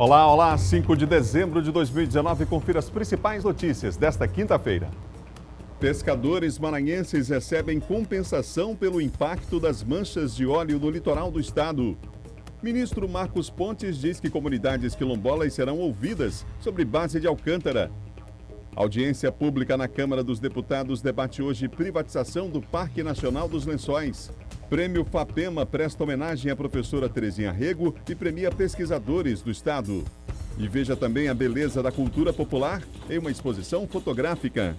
Olá, olá, 5 de dezembro de 2019, confira as principais notícias desta quinta-feira. Pescadores maranhenses recebem compensação pelo impacto das manchas de óleo no litoral do estado. Ministro Marcos Pontes diz que comunidades quilombolas serão ouvidas sobre base de Alcântara. Audiência pública na Câmara dos Deputados debate hoje privatização do Parque Nacional dos Lençóis. Prêmio FAPEMA presta homenagem à professora Terezinha Rego e premia pesquisadores do estado. E veja também a beleza da cultura popular em uma exposição fotográfica.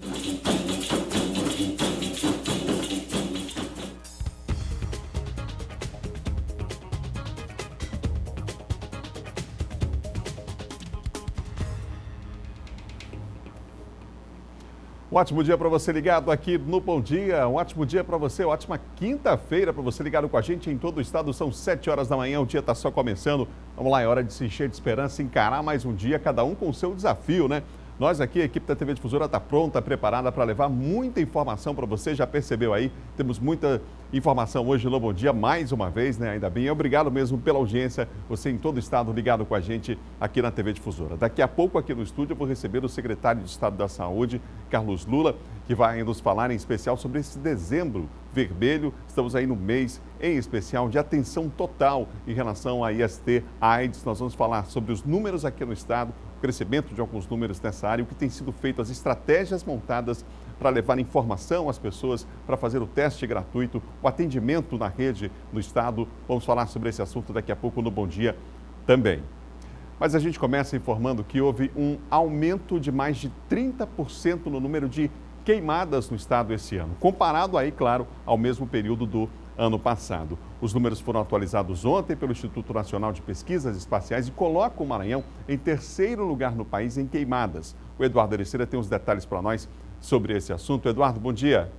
Um ótimo dia para você ligado aqui no Bom Dia, um ótimo dia para você, ótima quinta-feira para você ligado com a gente em todo o estado. São 7 horas da manhã, o dia está só começando. Vamos lá, é hora de se encher de esperança, encarar mais um dia, cada um com o seu desafio, né? Nós aqui, a equipe da TV Difusora está pronta, preparada para levar muita informação para você. Já percebeu aí? Temos muita informação hoje no Bom Dia, mais uma vez, né? Ainda bem. Obrigado mesmo pela audiência, você em todo o estado ligado com a gente aqui na TV Difusora. Daqui a pouco aqui no estúdio eu vou receber o secretário de Estado da Saúde, Carlos Lula, que vai nos falar em especial sobre esse dezembro vermelho. Estamos aí no mês em especial de atenção total em relação a IST/AIDS. Nós vamos falar sobre os números aqui no estado, o crescimento de alguns números nessa área, o que tem sido feito, as estratégias montadas para levar informação às pessoas, para fazer o teste gratuito, o atendimento na rede no estado. Vamos falar sobre esse assunto daqui a pouco no Bom Dia também. Mas a gente começa informando que houve um aumento de mais de 30% no número de queimadas no estado esse ano, comparado aí, claro, ao mesmo período do ano passado. Os números foram atualizados ontem pelo Instituto Nacional de Pesquisas Espaciais e colocam o Maranhão em terceiro lugar no país em queimadas. O Eduardo Ericeira tem os detalhes para nós sobre esse assunto. Eduardo, bom dia.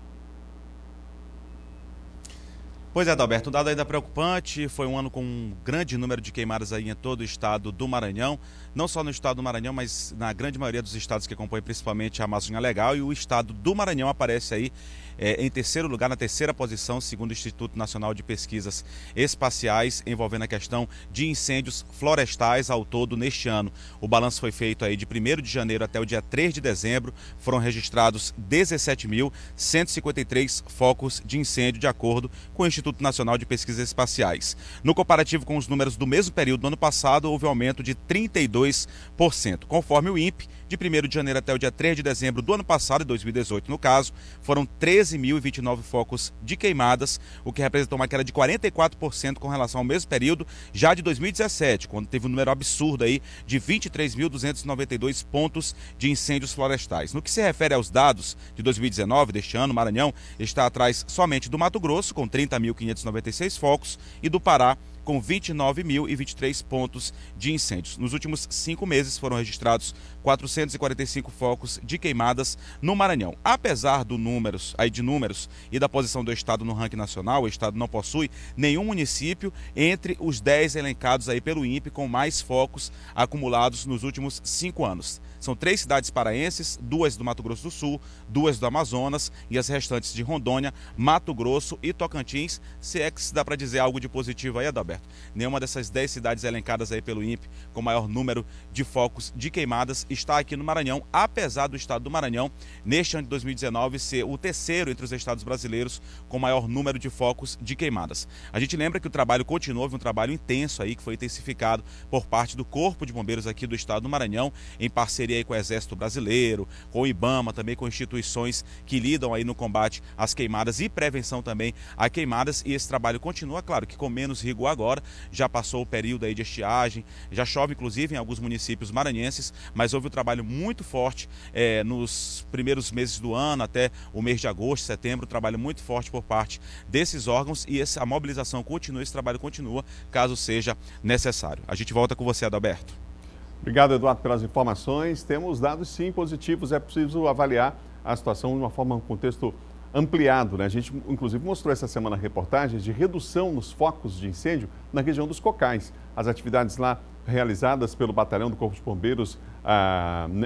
Pois é, Adalberto, um dado ainda preocupante, foi um ano com um grande número de queimadas aí em todo o estado do Maranhão, não só no estado do Maranhão, mas na grande maioria dos estados que compõem principalmente a Amazônia Legal, e o estado do Maranhão aparece aí em terceiro lugar, na terceira posição, segundo o Instituto Nacional de Pesquisas Espaciais, envolvendo a questão de incêndios florestais ao todo neste ano. O balanço foi feito aí de 1º de janeiro até o dia 3 de dezembro, foram registrados 17.153 focos de incêndio, de acordo com o Instituto Nacional de Pesquisas Espaciais. No comparativo com os números do mesmo período do ano passado, houve aumento de 32%. Conforme o INPE, de 1º de janeiro até o dia 3 de dezembro do ano passado, de 2018 no caso, foram 13.029 focos de queimadas, o que representou uma queda de 44% com relação ao mesmo período já de 2017, quando teve um número absurdo aí de 23.292 pontos de incêndios florestais. No que se refere aos dados de 2019, deste ano, o Maranhão está atrás somente do Mato Grosso, com 30.596 focos, e do Pará, com 29.023 pontos de incêndios. Nos últimos 5 meses foram registrados 445 focos de queimadas no Maranhão. Apesar de números e da posição do estado no ranking nacional, o estado não possui nenhum município entre os 10 elencados aí pelo INPE com mais focos acumulados nos últimos 5 anos. São 3 cidades paraenses, 2 do Mato Grosso do Sul, 2 do Amazonas e as restantes de Rondônia, Mato Grosso e Tocantins. Se é que se dá para dizer algo de positivo aí, Adalberto, nenhuma dessas 10 cidades elencadas aí pelo INPE com maior número de focos de queimadas está aqui no Maranhão, apesar do estado do Maranhão, neste ano de 2019, ser o terceiro entre os estados brasileiros com maior número de focos de queimadas. A gente lembra que o trabalho continua, houve um trabalho intenso aí que foi intensificado por parte do Corpo de Bombeiros aqui do estado do Maranhão, em parceria aí com o Exército Brasileiro, com o IBAMA, também com instituições que lidam aí no combate às queimadas e prevenção também a queimadas, e esse trabalho continua, claro que com menos rigor agora, já passou o período aí de estiagem, já chove inclusive em alguns municípios maranhenses, mas houve um trabalho muito forte nos primeiros meses do ano, até o mês de agosto, setembro, um trabalho muito forte por parte desses órgãos, e a mobilização continua, esse trabalho continua, caso seja necessário. A gente volta com você, Adalberto. Obrigado, Eduardo, pelas informações. Temos dados, sim, positivos. É preciso avaliar a situação de uma forma, um contexto ampliado, né? A gente, inclusive, mostrou essa semana reportagens de redução nos focos de incêndio na região dos Cocais. As atividades lá realizadas pelo Batalhão do Corpo de Bombeiros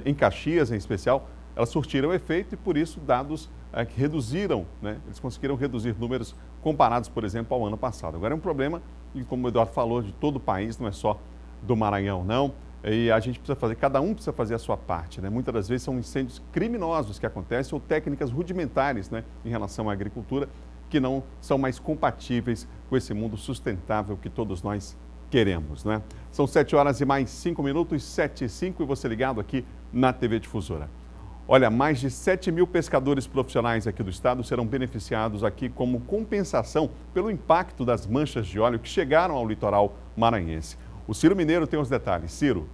em Caxias, em especial, elas surtiram efeito e, por isso, dados que reduziram, né? Eles conseguiram reduzir números comparados, por exemplo, ao ano passado. Agora é um problema, e como o Eduardo falou, de todo o país, não é só do Maranhão, não. E a gente precisa fazer, cada um precisa fazer a sua parte, né? Muitas das vezes são incêndios criminosos que acontecem ou técnicas rudimentares, né, em relação à agricultura, que não são mais compatíveis com esse mundo sustentável que todos nós queremos, né? São 7 horas e mais 5 minutos, 7 e 5, e você ligado aqui na TV Difusora. Olha, mais de 7 mil pescadores profissionais aqui do estado serão beneficiados aqui como compensação pelo impacto das manchas de óleo que chegaram ao litoral maranhense. O Ciro Mineiro tem os detalhes. Ciro.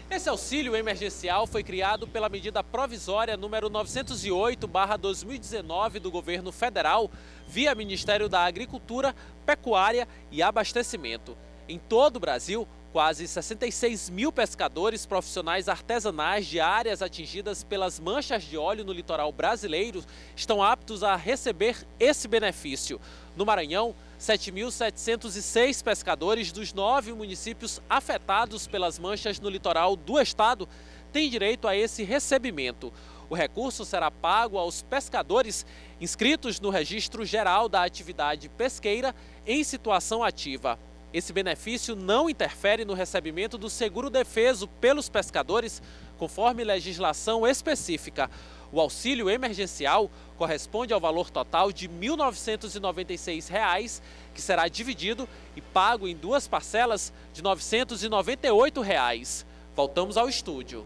Esse auxílio emergencial foi criado pela medida provisória número 908/2019 do governo federal, via Ministério da Agricultura, Pecuária e Abastecimento. Em todo o Brasil, quase 66 mil pescadores profissionais artesanais de áreas atingidas pelas manchas de óleo no litoral brasileiro estão aptos a receber esse benefício. No Maranhão, 7.706 pescadores dos 9 municípios afetados pelas manchas no litoral do estado têm direito a esse recebimento. O recurso será pago aos pescadores inscritos no Registro Geral da Atividade Pesqueira em situação ativa. Esse benefício não interfere no recebimento do seguro defeso pelos pescadores, conforme legislação específica. O auxílio emergencial corresponde ao valor total de R$ 1.996, que será dividido e pago em 2 parcelas de R$ 998. Voltamos ao estúdio.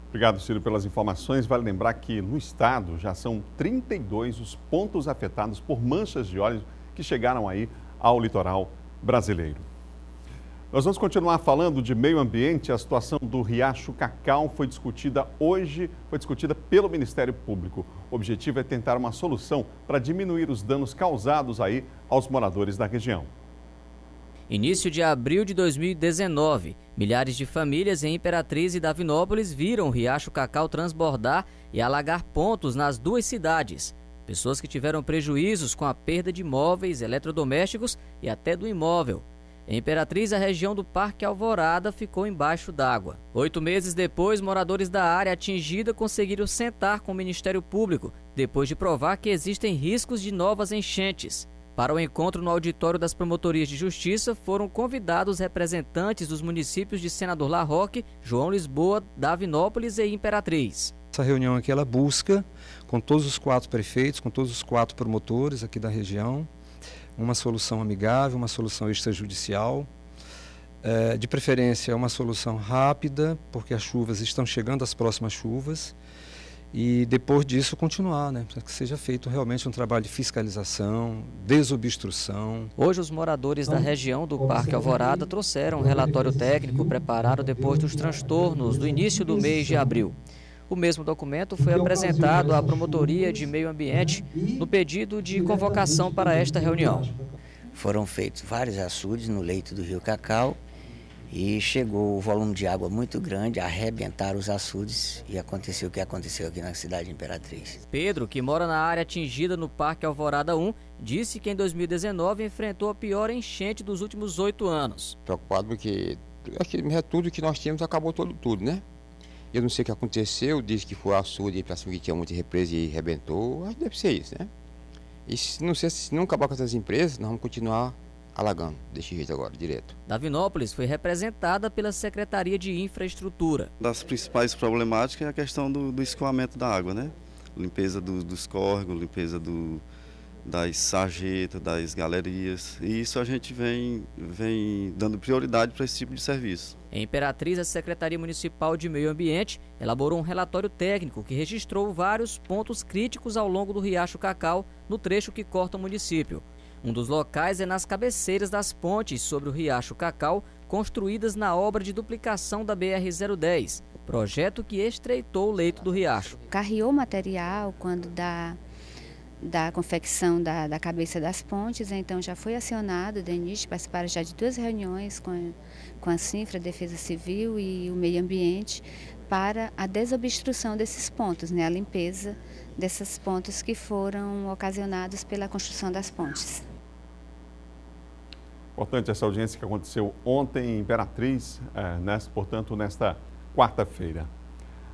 Obrigado, Ciro, pelas informações. Vale lembrar que no estado já são 32 os pontos afetados por manchas de óleo que chegaram aí ao litoral brasileiro. Nós vamos continuar falando de meio ambiente. A situação do Riacho Cacau foi discutida hoje, pelo Ministério Público. O objetivo é tentar uma solução para diminuir os danos causados aí aos moradores da região. Início de abril de 2019, milhares de famílias em Imperatriz e Davinópolis viram o Riacho Cacau transbordar e alagar pontos nas 2 cidades. Pessoas que tiveram prejuízos com a perda de móveis, eletrodomésticos e até do imóvel. Em Imperatriz, a região do Parque Alvorada ficou embaixo d'água. 8 meses depois, moradores da área atingida conseguiram sentar com o Ministério Público, depois de provar que existem riscos de novas enchentes. Para o encontro no auditório das Promotorias de Justiça, foram convidados representantes dos municípios de Senador La Roque, João Lisboa, Davinópolis e Imperatriz. Essa reunião aqui, ela busca, com todos os 4 prefeitos, com todos os 4 promotores aqui da região, uma solução amigável, uma solução extrajudicial, de preferência uma solução rápida, porque as chuvas estão chegando, as próximas chuvas, e depois disso continuar, né, para que seja feito realmente um trabalho de fiscalização, desobstrução. Hoje os moradores da região do Parque Alvorada trouxeram um relatório técnico preparado depois dos transtornos do início do mês de abril. O mesmo documento foi apresentado à Promotoria de Meio Ambiente no pedido de convocação para esta reunião. Foram feitos vários açudes no leito do Rio Cacau e chegou o volume de água muito grande, arrebentaram os açudes e aconteceu o que aconteceu aqui na cidade de Imperatriz. Pedro, que mora na área atingida no Parque Alvorada 1, disse que em 2019 enfrentou a pior enchente dos últimos 8 anos. Preocupado porque tudo que nós tínhamos acabou tudo, né? Eu não sei o que aconteceu, disse que foi açude para cima que tinha muita represa e arrebentou, acho que deve ser isso, né? E se não acabar com essas empresas, nós vamos continuar alagando desse jeito agora, direto. Davinópolis foi representada pela Secretaria de Infraestrutura. Das principais problemáticas é a questão do escoamento da água, né? Limpeza dos córregos, limpeza das sarjetas, das galerias, e isso a gente vem dando prioridade para esse tipo de serviço. Em Imperatriz, a Secretaria Municipal de Meio Ambiente elaborou um relatório técnico que registrou vários pontos críticos ao longo do Riacho Cacau, no trecho que corta o município. Um dos locais é nas cabeceiras das pontes sobre o Riacho Cacau, construídas na obra de duplicação da BR-010, projeto que estreitou o leito do riacho. Carreou material quando da confecção da cabeça das pontes, então já foi acionado o DENIT, participaram já de 2 reuniões com a CINFRA, Defesa Civil e o Meio Ambiente, para a desobstrução desses pontos, né, a limpeza desses pontos que foram ocasionados pela construção das pontes. Importante essa audiência que aconteceu ontem em Imperatriz, portanto, nesta quarta-feira.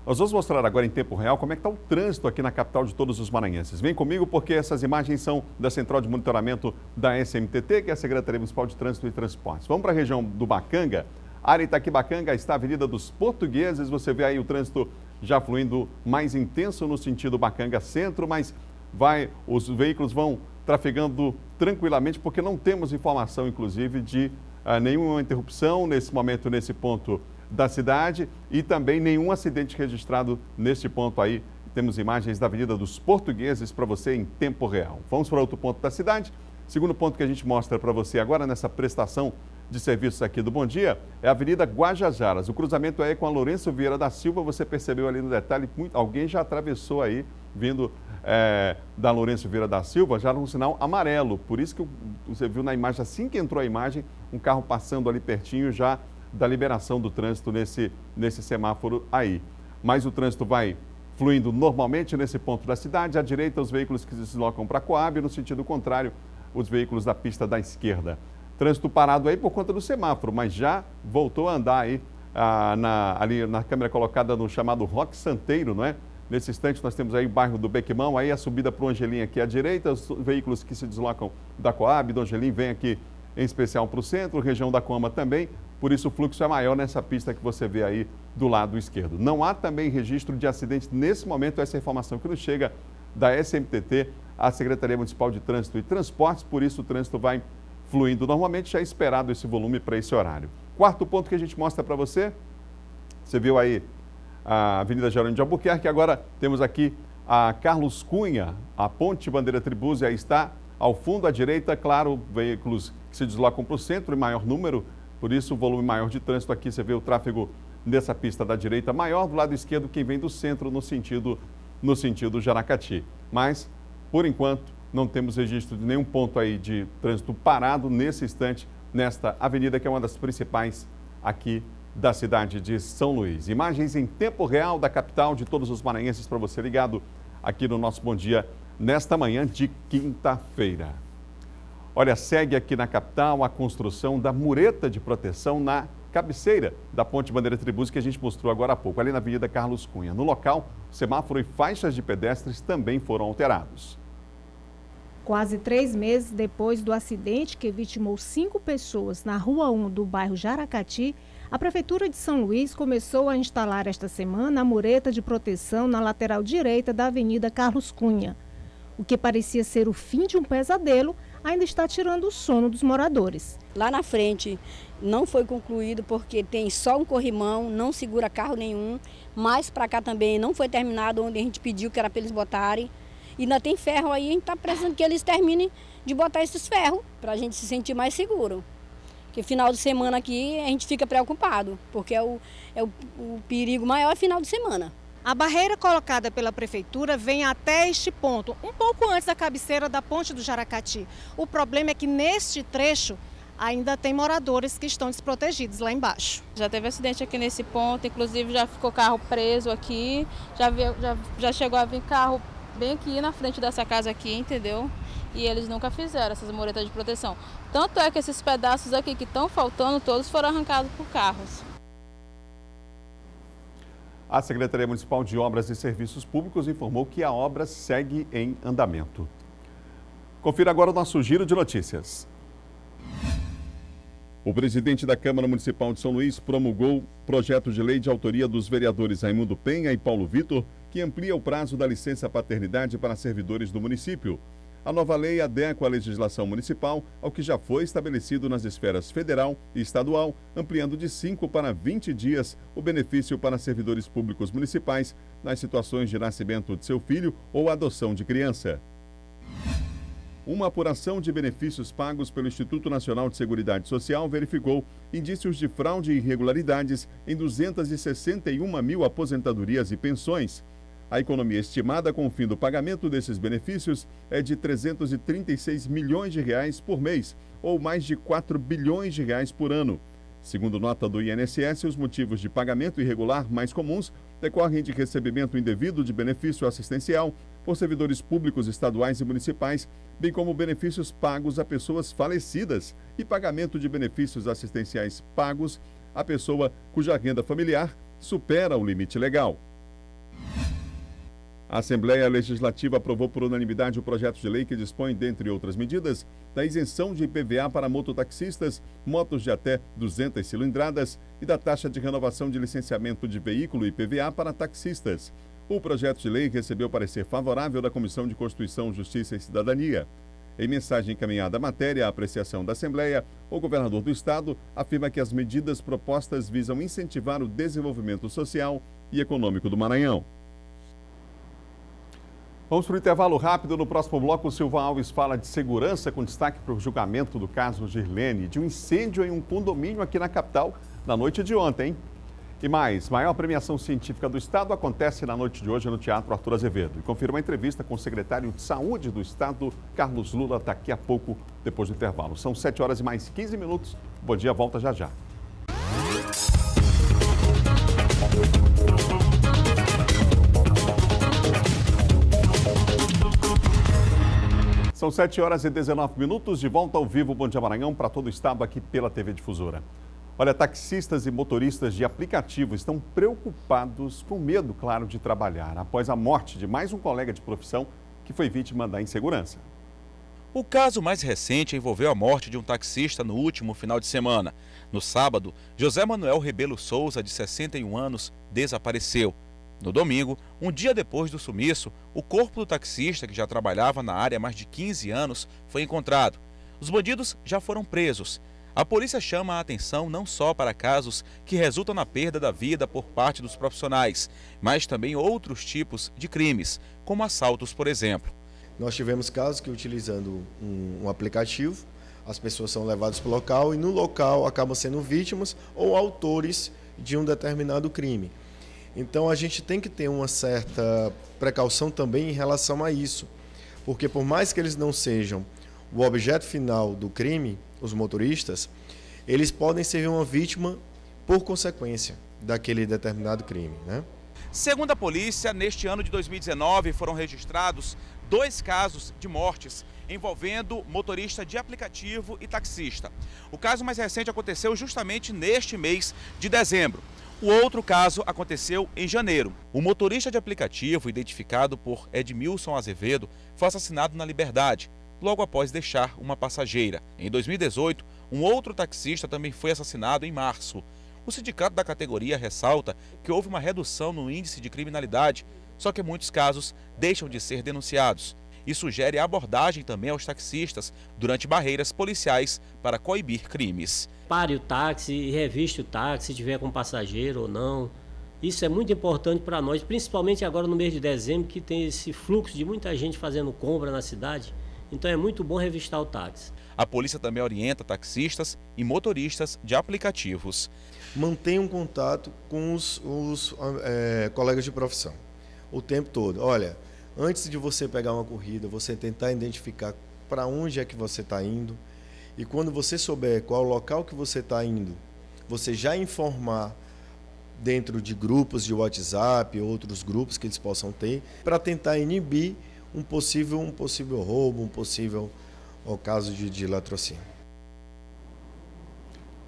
Nós vamos mostrar agora em tempo real como é que está o trânsito aqui na capital de todos os maranhenses. Vem comigo porque essas imagens são da Central de Monitoramento da SMTT, que é a Secretaria Municipal de Trânsito e Transportes. Vamos para a região do Bacanga. Área Itaquibacanga está a Avenida dos Portugueses, você vê aí o trânsito já fluindo mais intenso no sentido Bacanga Centro, mas os veículos vão trafegando tranquilamente, porque não temos informação, inclusive, de nenhuma interrupção nesse momento, nesse ponto da cidade, e também nenhum acidente registrado neste ponto aí. Temos imagens da Avenida dos Portugueses para você em tempo real. Vamos para outro ponto da cidade. Segundo ponto que a gente mostra para você agora nessa prestação de serviços aqui do Bom Dia é a Avenida Guajajaras. O cruzamento é com a Lourenço Vieira da Silva. Você percebeu ali no detalhe, alguém já atravessou aí, vindo da Lourenço Vieira da Silva, já num sinal amarelo. Por isso que você viu na imagem, assim que entrou a imagem, um carro passando ali pertinho já da liberação do trânsito nesse semáforo aí. Mas o trânsito vai fluindo normalmente nesse ponto da cidade. À direita, os veículos que se deslocam para a Coab, no sentido contrário, os veículos da pista da esquerda. Trânsito parado aí por conta do semáforo, mas já voltou a andar aí ali na câmera colocada no chamado Roque Santeiro, não é? Nesse instante nós temos aí o bairro do Bequimão, aí a subida para o Angelim aqui à direita, os veículos que se deslocam da Coab, do Angelim, vêm aqui em especial para o centro, região da Coama também, por isso o fluxo é maior nessa pista que você vê aí do lado esquerdo. Não há também registro de acidentes nesse momento, essa informação que nos chega da SMTT, a Secretaria Municipal de Trânsito e Transportes, por isso o trânsito vai fluindo normalmente, já é esperado esse volume para esse horário. Quarto ponto que a gente mostra para você, você viu aí a Avenida Jerônimo de Albuquerque, agora temos aqui a Carlos Cunha, a Ponte Bandeira Tribuzzi, aí está ao fundo à direita, claro, veículos que se deslocam para o centro em maior número, por isso o volume maior de trânsito aqui, você vê o tráfego nessa pista da direita maior, do lado esquerdo quem vem do centro no sentido Jaracati. Mas, por enquanto, não temos registro de nenhum ponto aí de trânsito parado nesse instante, nesta avenida que é uma das principais aqui da cidade de São Luís. Imagens em tempo real da capital de todos os maranhenses para você ligado aqui no nosso Bom Dia nesta manhã de quinta-feira. Olha, segue aqui na capital a construção da mureta de proteção na cabeceira da Ponte Bandeira Tribuzzi que a gente mostrou agora há pouco, ali na Avenida Carlos Cunha. No local, semáforo e faixas de pedestres também foram alterados. Quase 3 meses depois do acidente que vitimou 5 pessoas na Rua 1 do bairro Jaracati, a Prefeitura de São Luís começou a instalar esta semana a mureta de proteção na lateral direita da Avenida Carlos Cunha. O que parecia ser o fim de um pesadelo ainda está tirando o sono dos moradores. Lá na frente não foi concluído porque tem só um corrimão, não segura carro nenhum. Mais para cá também não foi terminado onde a gente pediu que era para eles botarem. E ainda tem ferro aí, a gente está precisando que eles terminem de botar esses ferros para a gente se sentir mais seguro. Porque final de semana aqui a gente fica preocupado, porque o perigo maior é final de semana. A barreira colocada pela Prefeitura vem até este ponto, um pouco antes da cabeceira da Ponte do Jaracati. O problema é que neste trecho ainda tem moradores que estão desprotegidos lá embaixo. Já teve acidente aqui nesse ponto, inclusive já ficou carro preso aqui, já chegou a vir carro bem aqui na frente dessa casa aqui, entendeu? E eles nunca fizeram essas muretas de proteção. Tanto é que esses pedaços aqui que estão faltando, todos foram arrancados por carros. A Secretaria Municipal de Obras e Serviços Públicos informou que a obra segue em andamento. Confira agora o nosso giro de notícias. O presidente da Câmara Municipal de São Luís promulgou projeto de lei de autoria dos vereadores Raimundo Penha e Paulo Vitor, que amplia o prazo da licença paternidade para servidores do município. A nova lei adequa a legislação municipal ao que já foi estabelecido nas esferas federal e estadual, ampliando de 5 para 20 dias o benefício para servidores públicos municipais nas situações de nascimento de seu filho ou adoção de criança. Uma apuração de benefícios pagos pelo Instituto Nacional de Seguridade Social verificou indícios de fraude e irregularidades em 261 mil aposentadorias e pensões. A economia estimada com o fim do pagamento desses benefícios é de 336 milhões de reais por mês, ou mais de 4 bilhões de reais por ano. Segundo nota do INSS, os motivos de pagamento irregular mais comuns decorrem de recebimento indevido de benefício assistencial por servidores públicos estaduais e municipais, bem como benefícios pagos a pessoas falecidas e pagamento de benefícios assistenciais pagos a pessoa cuja renda familiar supera o limite legal. A Assembleia Legislativa aprovou por unanimidade o projeto de lei que dispõe, dentre outras medidas, da isenção de IPVA para mototaxistas, motos de até 200 cilindradas e da taxa de renovação de licenciamento de veículo IPVA para taxistas. O projeto de lei recebeu parecer favorável da Comissão de Constituição, Justiça e Cidadania. Em mensagem encaminhada à matéria à apreciação da Assembleia, o governador do estado afirma que as medidas propostas visam incentivar o desenvolvimento social e econômico do Maranhão. Vamos para o intervalo rápido. No próximo bloco, o Silva Alves fala de segurança com destaque para o julgamento do caso Girlene, de um incêndio em um condomínio aqui na capital na noite de ontem, hein? E mais, maior premiação científica do estado acontece na noite de hoje no Teatro Arthur Azevedo. E confira uma entrevista com o secretário de Saúde do estado, Carlos Lula, daqui a pouco, depois do intervalo. São 7 horas e mais 15 minutos. Bom dia, volta já já. São 7 horas e 19 minutos, de volta ao vivo, Bom Dia Maranhão, para todo o estado, aqui pela TV Difusora. Olha, taxistas e motoristas de aplicativo estão preocupados, com medo, claro, de trabalhar, após a morte de mais um colega de profissão que foi vítima da insegurança. O caso mais recente envolveu a morte de um taxista no último final de semana. No sábado, José Manuel Rebelo Souza, de 61 anos, desapareceu. No domingo, um dia depois do sumiço, o corpo do taxista, que já trabalhava na área há mais de 15 anos, foi encontrado. Os bandidos já foram presos. A polícia chama a atenção não só para casos que resultam na perda da vida por parte dos profissionais, mas também outros tipos de crimes, como assaltos, por exemplo. Nós tivemos casos que, utilizando um aplicativo, as pessoas são levadas para o local e no local acabam sendo vítimas ou autores de um determinado crime. Então a gente tem que ter uma certa precaução também em relação a isso, porque por mais que eles não sejam o objeto final do crime, os motoristas, eles podem ser uma vítima por consequência daquele determinado crime, né? Segundo a polícia, neste ano de 2019 foram registrados 2 casos de mortes envolvendo motorista de aplicativo e taxista. O caso mais recente aconteceu justamente neste mês de dezembro. O outro caso aconteceu em janeiro. O motorista de aplicativo, identificado por Edmilson Azevedo, foi assassinado na Liberdade, logo após deixar uma passageira. Em 2018, um outro taxista também foi assassinado em março. O sindicato da categoria ressalta que houve uma redução no índice de criminalidade, só que muitos casos deixam de ser denunciados. E sugere a abordagem também aos taxistas durante barreiras policiais para coibir crimes. Pare o táxi e reviste o táxi, se tiver com passageiro ou não. Isso é muito importante para nós, principalmente agora no mês de dezembro, que tem esse fluxo de muita gente fazendo compra na cidade. Então é muito bom revistar o táxi. A polícia também orienta taxistas e motoristas de aplicativos. Mantenha um contato com os colegas de profissão o tempo todo. Olha, antes de você pegar uma corrida, você tentar identificar para onde é que você está indo. E quando você souber qual o local que você está indo, você já informar dentro de grupos de WhatsApp, outros grupos que eles possam ter, para tentar inibir um possível roubo, um possível caso de latrocínio.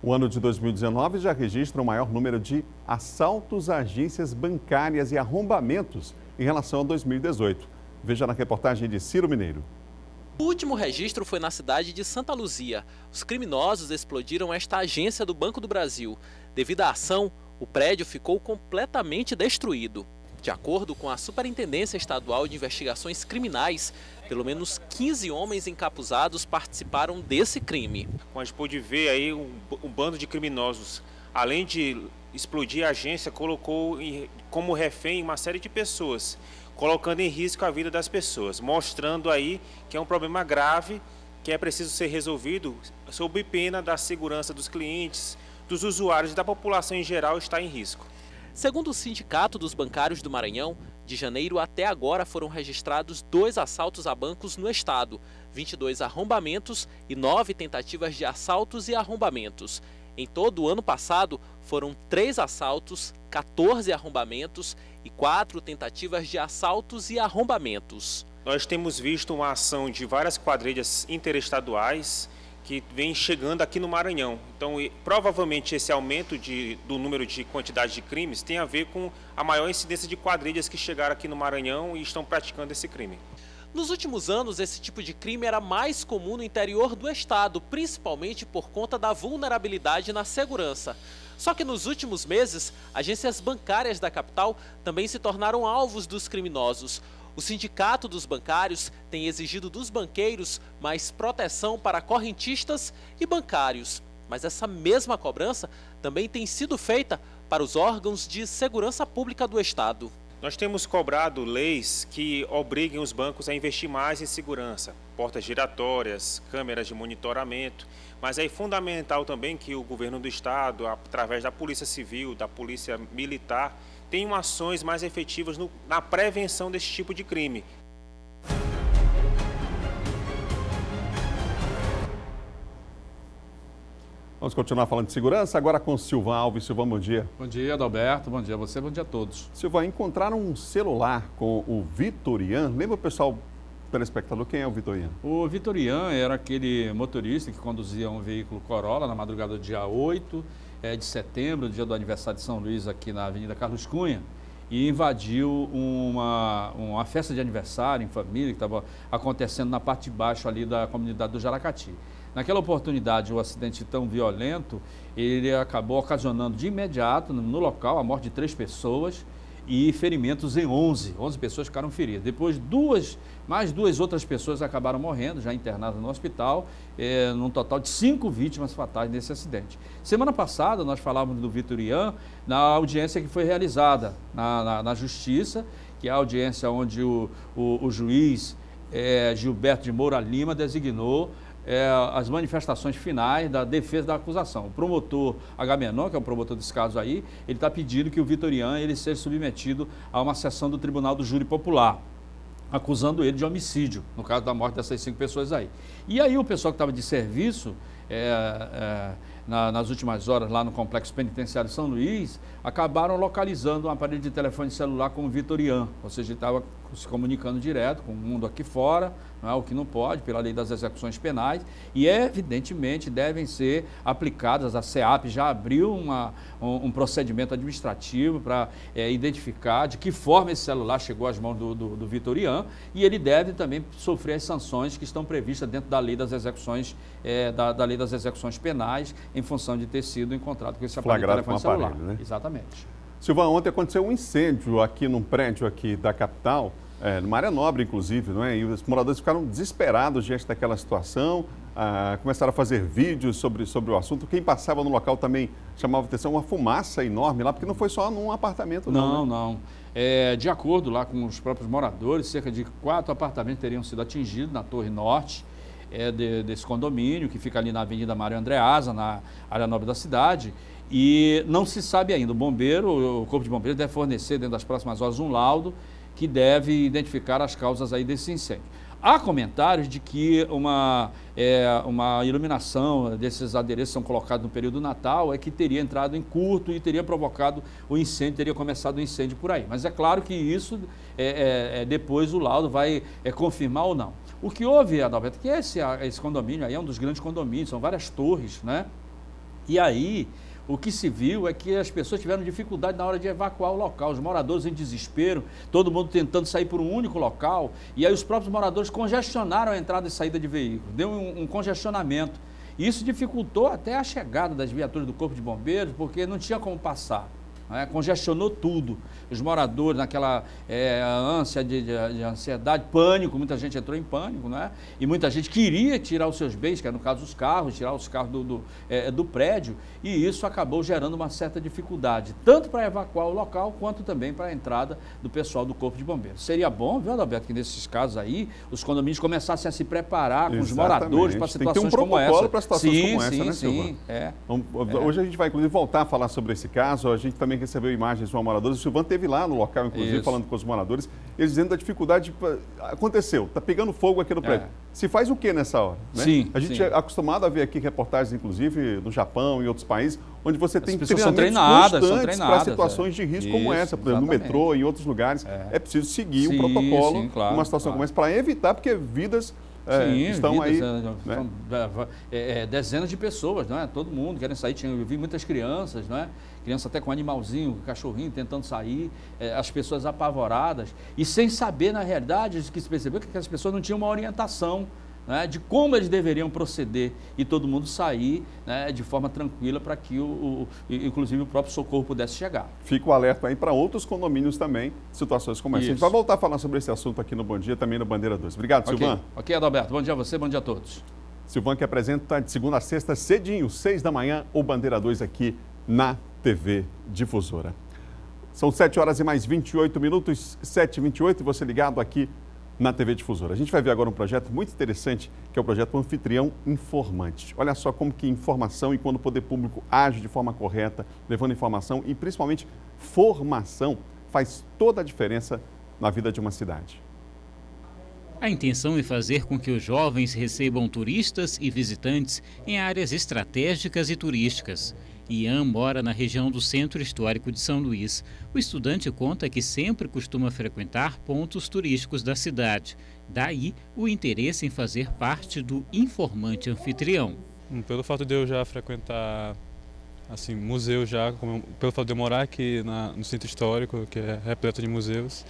O ano de 2019 já registra o maior número de assaltos a agências bancárias e arrombamentos em relação a 2018. Veja na reportagem de Ciro Mineiro. O último registro foi na cidade de Santa Luzia. Os criminosos explodiram esta agência do Banco do Brasil. Devido à ação, o prédio ficou completamente destruído. De acordo com a Superintendência Estadual de Investigações Criminais, pelo menos 15 homens encapuzados participaram desse crime. A gente pôde ver aí um bando de criminosos, além de explodir a agência, colocou como refém uma série de pessoas, colocando em risco a vida das pessoas, mostrando aí que é um problema grave, que é preciso ser resolvido sob pena da segurança dos clientes, dos usuários e da população em geral está em risco. Segundo o Sindicato dos Bancários do Maranhão, de janeiro até agora foram registrados 2 assaltos a bancos no estado, 22 arrombamentos e 9 tentativas de assaltos e arrombamentos. Em todo o ano passado, foram 3 assaltos, 14 arrombamentos e 4 tentativas de assaltos e arrombamentos. Nós temos visto uma ação de várias quadrilhas interestaduais que vem chegando aqui no Maranhão. Então, provavelmente esse aumento do número de quantidade de crimes tem a ver com a maior incidência de quadrilhas que chegaram aqui no Maranhão e estão praticando esse crime. Nos últimos anos, esse tipo de crime era mais comum no interior do estado, principalmente por conta da vulnerabilidade na segurança. Só que nos últimos meses, agências bancárias da capital também se tornaram alvos dos criminosos. O Sindicato dos Bancários tem exigido dos banqueiros mais proteção para correntistas e bancários. Mas essa mesma cobrança também tem sido feita para os órgãos de segurança pública do Estado. Nós temos cobrado leis que obriguem os bancos a investir mais em segurança, portas giratórias, câmeras de monitoramento, mas é fundamental também que o governo do Estado, através da Polícia Civil, da Polícia Militar, tenham ações mais efetivas na prevenção desse tipo de crime. Vamos continuar falando de segurança, agora com o Silvan Alves. Silvan, bom dia. Bom dia, Adalberto. Bom dia a você, bom dia a todos. Silvan, encontraram um celular com o Vitorian. Lembra o pessoal, telespectador, quem é o Vitorian? O Vitorian era aquele motorista que conduzia um veículo Corolla na madrugada do dia 8 de setembro, dia do aniversário de São Luís, aqui na Avenida Carlos Cunha, e invadiu uma festa de aniversário em família que estava acontecendo na parte de baixo ali da comunidade do Jaracati. Naquela oportunidade, o acidente tão violento, ele acabou ocasionando de imediato, no local, a morte de 3 pessoas e ferimentos em 11 pessoas ficaram feridas. Depois, mais duas outras pessoas acabaram morrendo, já internadas no hospital, num total de 5 vítimas fatais nesse acidente. Semana passada, nós falávamos do Vitorian na audiência que foi realizada na Justiça, que é a audiência onde o juiz Gilberto de Moura Lima designou as manifestações finais da defesa da acusação. O promotor Agamenon, que é o promotor desse caso aí, ele está pedindo que o Vitorian ele seja submetido a uma sessão do Tribunal do Júri Popular, acusando ele de homicídio, no caso da morte dessas 5 pessoas aí. E aí o pessoal que estava de serviço nas últimas horas lá no Complexo Penitenciário São Luís, acabaram localizando um aparelho de telefone celular com o Vitorian, ou seja, ele estava se comunicando direto com o mundo aqui fora, não é o que não pode, pela lei das execuções penais, e evidentemente devem ser aplicadas, a SEAP já abriu um procedimento administrativo para identificar de que forma esse celular chegou às mãos do Vitorian, e ele deve também sofrer as sanções que estão previstas dentro da lei das execuções, da lei das execuções penais, em função de ter sido encontrado com esse aparelho de telefone celular. Né? Exatamente. Silvan, ontem aconteceu um incêndio aqui num prédio aqui da capital, numa área nobre, inclusive, não é? E os moradores ficaram desesperados diante daquela situação, começaram a fazer vídeos sobre o assunto. Quem passava no local também chamava atenção, uma fumaça enorme lá, porque não foi só num apartamento, não. Não. De acordo lá com os próprios moradores, cerca de 4 apartamentos teriam sido atingidos na Torre Norte, desse condomínio, que fica ali na Avenida Mário Andreasa, na área nobre da cidade. E não se sabe ainda, o Corpo de Bombeiros deve fornecer dentro das próximas horas um laudo que deve identificar as causas aí desse incêndio. Há comentários de que uma iluminação desses adereços que são colocados no período do Natal que teria entrado em curto e teria provocado o incêndio, teria começado o incêndio por aí. Mas é claro que isso, depois o laudo vai confirmar ou não. O que houve, Adalberto, que esse condomínio aí é um dos grandes condomínios, são várias torres, né? E aí, o que se viu é que as pessoas tiveram dificuldade na hora de evacuar o local, os moradores em desespero, todo mundo tentando sair por um único local, e aí os próprios moradores congestionaram a entrada e saída de veículos, deu um congestionamento. E isso dificultou até a chegada das viaturas do Corpo de Bombeiros, porque não tinha como passar. Congestionou tudo, os moradores naquela ânsia de ansiedade, pânico, muita gente entrou em pânico, né? E muita gente queria tirar os seus bens, que é no caso os carros, tirar os carros do prédio, e isso acabou gerando uma certa dificuldade, tanto para evacuar o local, quanto também para a entrada do pessoal do Corpo de Bombeiros. Seria bom, viu, Adalberto, que nesses casos aí, os condomínios começassem a se preparar com os moradores para situações como essa. Tem que ter um protocolo para situações como essa, né, Silvan? Hoje a gente vai, inclusive, voltar a falar sobre esse caso, a gente também recebeu imagens de moradores, o Silvan esteve lá no local, inclusive, falando com os moradores, eles dizendo da dificuldade, aconteceu, está pegando fogo aqui no prédio. Se faz o que nessa hora? Né? Sim, a gente é acostumado a ver aqui reportagens, inclusive, no Japão e outros países, onde você tem treinamentos constantes para situações de risco como essa, por exemplo, no metrô e em outros lugares. É preciso seguir um protocolo numa situação como essa para evitar, porque vidas estão aí. Dezenas de pessoas, não é? Todo mundo querendo sair. Eu vi muitas crianças, não é? Criança até com animalzinho, cachorrinho tentando sair, as pessoas apavoradas e sem saber, na realidade, que se percebeu que as pessoas não tinham uma orientação, né, de como eles deveriam proceder e todo mundo sair, né, de forma tranquila para que, inclusive, o próprio socorro pudesse chegar. Fica o alerta aí para outros condomínios também, situações como essa. A gente vai voltar a falar sobre esse assunto aqui no Bom Dia, também no Bandeira 2. Obrigado, Silvan. Ok, Adalberto. Bom dia a você, bom dia a todos. Silvan que apresenta de segunda a sexta, cedinho, 6 da manhã, o Bandeira 2 aqui na TV Difusora. São 7 horas e mais 28 minutos, 7h28, e você ligado aqui na TV Difusora. A gente vai ver agora um projeto muito interessante, que é o projeto Anfitrião Informante. Olha só como que informação e quando o poder público age de forma correta, levando informação e principalmente formação, faz toda a diferença na vida de uma cidade. A intenção é fazer com que os jovens recebam turistas e visitantes em áreas estratégicas e turísticas. Ian mora na região do Centro Histórico de São Luís. O estudante conta que sempre costuma frequentar pontos turísticos da cidade. Daí, o interesse em fazer parte do Informante Anfitrião. Pelo fato de eu já frequentar assim, museu já, pelo fato de eu morar aqui no Centro Histórico, que é repleto de museus,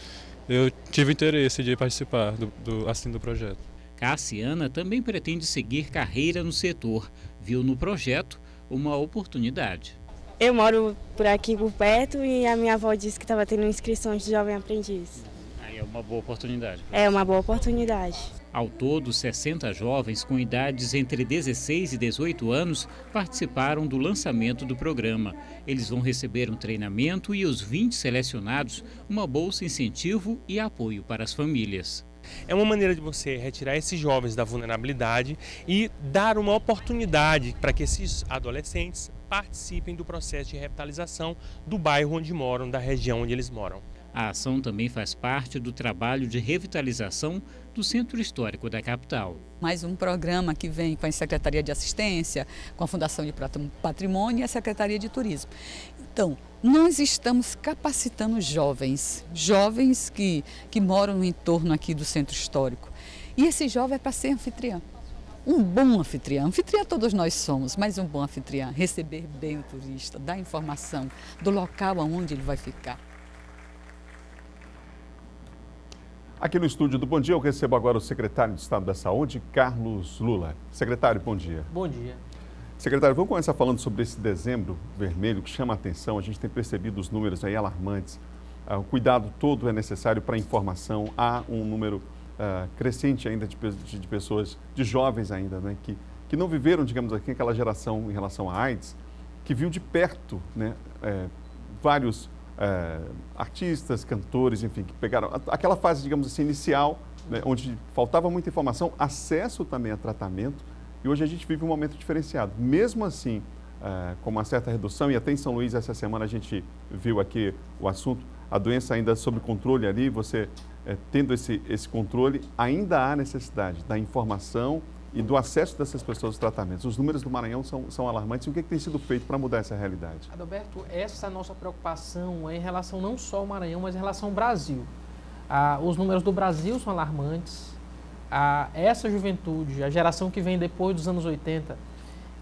eu tive interesse de participar do projeto. Cassiana também pretende seguir carreira no setor. Viu no projeto uma oportunidade. Eu moro por aqui por perto e a minha avó disse que estava tendo inscrições de jovem aprendiz. Aí é uma boa oportunidade. É uma boa oportunidade. Ao todo, 60 jovens com idades entre 16 e 18 anos participaram do lançamento do programa. Eles vão receber um treinamento e os 20 selecionados uma bolsa incentivo e apoio para as famílias. É uma maneira de você retirar esses jovens da vulnerabilidade e dar uma oportunidade para que esses adolescentes participem do processo de revitalização do bairro onde moram, da região onde eles moram. A ação também faz parte do trabalho de revitalização do Centro Histórico da capital. Mais um programa que vem com a Secretaria de Assistência, com a Fundação de Patrimônio e a Secretaria de Turismo. Então, nós estamos capacitando jovens que moram no entorno aqui do Centro Histórico. E esse jovem é para ser anfitrião. Um bom anfitrião. Anfitrião todos nós somos, mas um bom anfitrião. Receber bem o turista, dar informação do local onde ele vai ficar. Aqui no estúdio do Bom Dia, eu recebo agora o secretário de Estado da Saúde, Carlos Lula. Secretário, bom dia. Bom dia. Secretário, vamos começar falando sobre esse dezembro vermelho que chama a atenção. A gente tem percebido os números aí alarmantes. O cuidado todo é necessário para a informação. Há um número crescente ainda de pessoas, de jovens ainda, né, que não viveram, digamos aqui, aquela geração em relação à AIDS, que viu de perto, né, vários artistas, cantores, enfim, que pegaram aquela fase, digamos assim, inicial, né, onde faltava muita informação, acesso também a tratamento, e hoje a gente vive um momento diferenciado. Mesmo assim, com uma certa redução, e até em São Luís essa semana a gente viu aqui o assunto, a doença ainda sob controle ali, você tendo esse controle, ainda há necessidade da informação e do acesso dessas pessoas aos tratamentos. Os números do Maranhão são alarmantes. E o que tem sido feito para mudar essa realidade? Adalberto, essa nossa preocupação é em relação não só ao Maranhão, mas em relação ao Brasil. Os números do Brasil são alarmantes. Essa juventude, a geração que vem depois dos anos 80,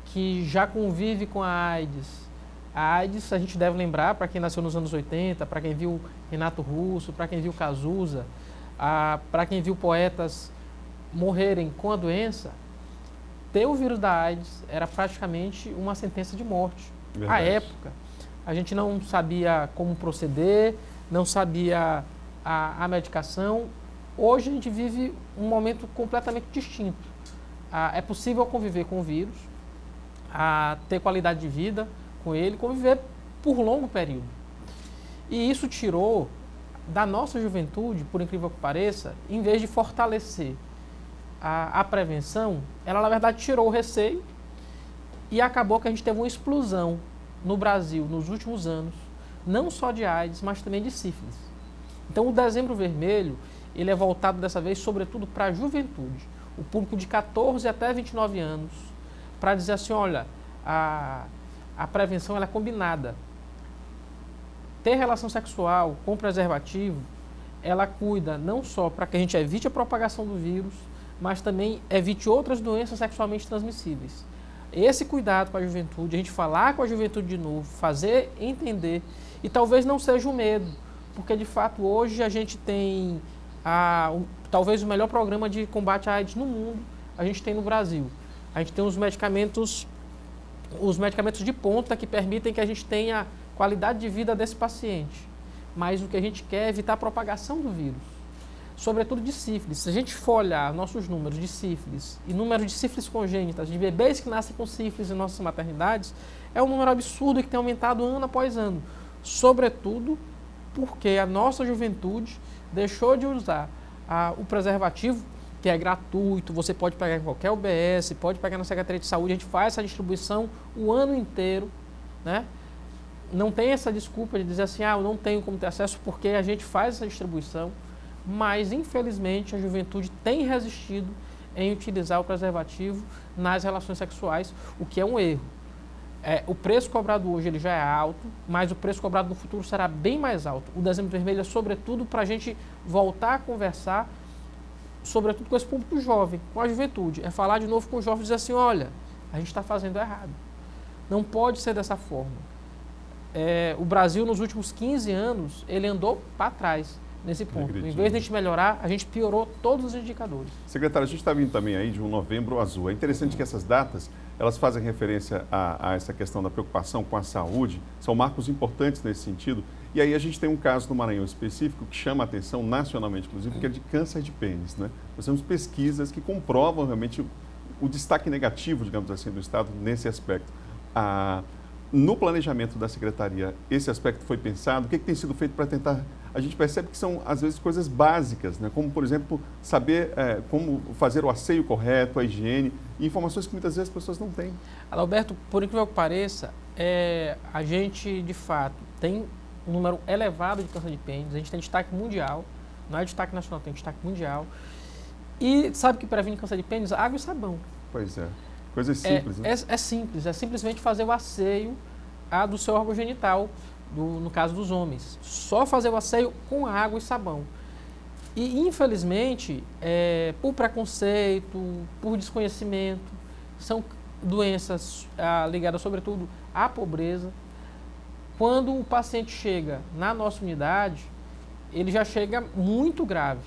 que já convive com a AIDS. A AIDS, a gente deve lembrar, para quem nasceu nos anos 80, para quem viu Renato Russo, para quem viu Cazuza, para quem viu poetas morrerem com a doença, ter o vírus da AIDS era praticamente uma sentença de morte. À época, a gente não sabia como proceder, não sabia a medicação. Hoje a gente vive um momento completamente distinto. É possível conviver com o vírus, ter qualidade de vida com ele, conviver por longo período. E isso tirou da nossa juventude, por incrível que pareça, em vez de fortalecer a prevenção, ela na verdade tirou o receio e acabou que a gente teve uma explosão no Brasil nos últimos anos, não só de AIDS, mas também de sífilis. Então o Dezembro Vermelho, ele é voltado dessa vez sobretudo para a juventude, o público de 14 até 29 anos, para dizer assim, olha, a prevenção ela é combinada. Ter relação sexual com preservativo, ela cuida não só para que a gente evite a propagação do vírus, mas também evite outras doenças sexualmente transmissíveis. Esse cuidado com a juventude, a gente falar com a juventude de novo, fazer entender, e talvez não seja o medo, porque de fato hoje a gente tem talvez o melhor programa de combate à AIDS no mundo, a gente tem no Brasil. A gente tem os medicamentos de ponta que permitem que a gente tenha qualidade de vida desse paciente. Mas o que a gente quer é evitar a propagação do vírus, sobretudo de sífilis. Se a gente for olhar nossos números de sífilis e números de sífilis congênitas, de bebês que nascem com sífilis em nossas maternidades, é um número absurdo que tem aumentado ano após ano. Sobretudo porque a nossa juventude deixou de usar o preservativo, que é gratuito, você pode pegar em qualquer UBS, pode pegar na Secretaria de Saúde, a gente faz essa distribuição o ano inteiro, né? Não tem essa desculpa de dizer assim, eu não tenho como ter acesso, porque a gente faz essa distribuição, mas infelizmente a juventude tem resistido em utilizar o preservativo nas relações sexuais, o que é um erro. O preço cobrado hoje ele já é alto, mas o preço cobrado no futuro será bem mais alto. O Dezembro Vermelho é sobretudo para a gente voltar a conversar, sobretudo com esse público jovem, com a juventude. É falar de novo com os jovens e dizer assim, olha, a gente está fazendo errado. Não pode ser dessa forma. O Brasil, nos últimos 15 anos, ele andou para trás nesse ponto. Em vez de a gente melhorar, a gente piorou todos os indicadores. Secretário, a gente está vindo também aí de um Novembro Azul. É interessante que essas datas, elas fazem referência a essa questão da preocupação com a saúde, são marcos importantes nesse sentido. E aí a gente tem um caso no Maranhão específico que chama a atenção nacionalmente, inclusive, que é de câncer de pênis, né? Nós temos pesquisas que comprovam realmente o destaque negativo, digamos assim, do Estado nesse aspecto. No planejamento da Secretaria, esse aspecto foi pensado? O que tem sido feito para tentar... A gente percebe que são, às vezes, coisas básicas, né? Como, por exemplo, saber como fazer o asseio correto, a higiene, e informações que muitas vezes as pessoas não têm. Adalberto, por incrível que pareça, a gente, de fato, tem um número elevado de câncer de pênis, a gente tem destaque mundial, não é destaque nacional, tem destaque mundial. E sabe o que previne câncer de pênis? Água e sabão. Pois é. Coisas simples, né? É simples, é simplesmente fazer o asseio do seu órgão genital, no caso dos homens. Só fazer o asseio com água e sabão. E, infelizmente, por preconceito, por desconhecimento, são doenças ligadas, sobretudo, à pobreza. Quando o paciente chega na nossa unidade, ele já chega muito grave.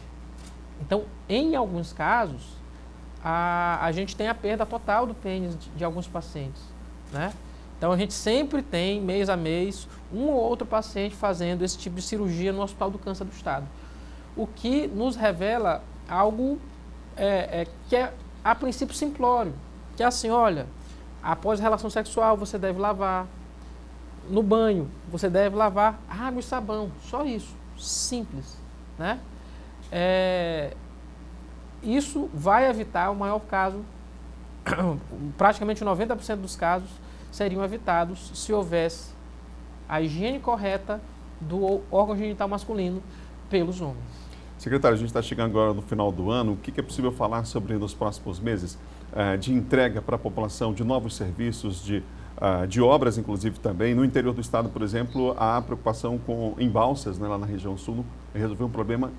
Então, em alguns casos, a gente tem a perda total do pênis de alguns pacientes, né? Então, a gente sempre tem, mês a mês, um ou outro paciente fazendo esse tipo de cirurgia no Hospital do Câncer do Estado. O que nos revela algo que é, a princípio, simplório. Que é assim, olha, após a relação sexual, você deve lavar. No banho, você deve lavar água e sabão. Só isso. Simples, né? Isso vai evitar o maior caso, praticamente 90% dos casos seriam evitados se houvesse a higiene correta do órgão genital masculino pelos homens. Secretário, a gente está chegando agora no final do ano. O que é possível falar sobre nos próximos meses de entrega para a população de novos serviços, de obras, inclusive, também? No interior do estado, por exemplo, há preocupação em Balsas, né, lá na região sul, resolver um problema